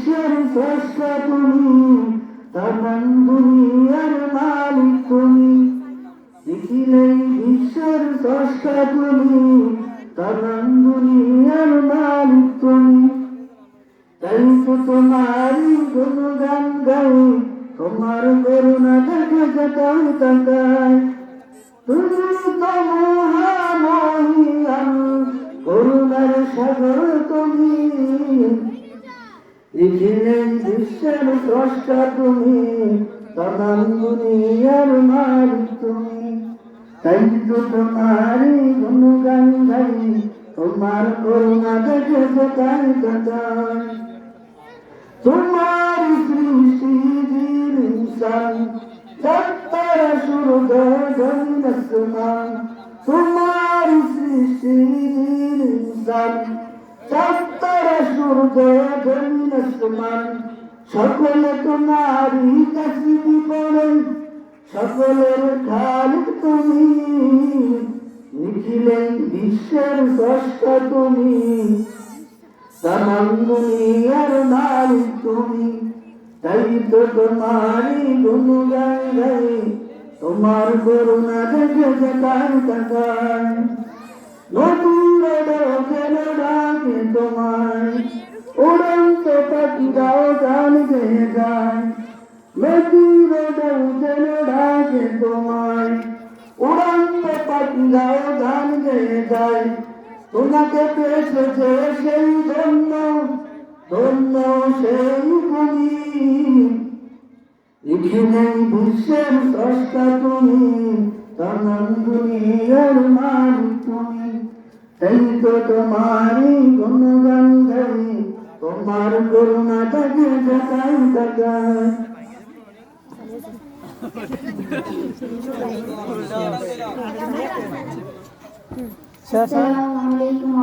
বিশ্বের স্রষ্টা তুমি, তমাম দুনিয়ার মালিক তুমি। দেখিলেই বিশ্বের স্রষ্টা তুমি, তমাম দুনিয়ার মালিক তুমি। তাই তো তোমারই গুণগান গাই, তোমার করুণা দেখা যাতাই তাকাই। তুমি তো মহামহিয়ান, করুণার সাগর তুমি। দেখিলেই বিশ্বের স্রষ্টা তুমি, তমাম দুনিয়ার মালিক তুমি। তাই তো তোমারই গুণগান গাই, তোমার করুণা দেখে যাতাই তাকাই। তোমার সৃষ্টি জিন ইনসান, সত্তর সূর্য জমিন আসমান। তোমার সৃষ্টি জিন ইনসান, সত্তর সূর্য জমিন আসমান। সকলে তোমারই তাসবিহ পড়ে, সকলের খালিক তুমি। নিখিলেই বিশ্বের স্রষ্টা তুমি, তমাম দুনিয়ার মালিক তুমি। তাই তো তোমারই গুণগান গাই, তোমার করুণা দেখে যাতাই তাকাই। নদীর কেন ডাকে তোমায়, উড়ন্ত পাখিরাও গান গেয়ে যায়। নদীর কেন ডাকে তোমায়, উড়ন্ত পাখিরাও গান গেয়ে যায়। তোমাকে পেয়েছে যে সেই ধন্য, ধন্য সেই ভূমি। এখানেই বিশ্বের স্রষ্টা তুমি, তমাম দুনিয়ার মালিক তুমি। তাই তো তোমারই গুণগান গাই, তোমার করুণা দেখে যাতাই তাকাই। আসসালামু আলাইকুম।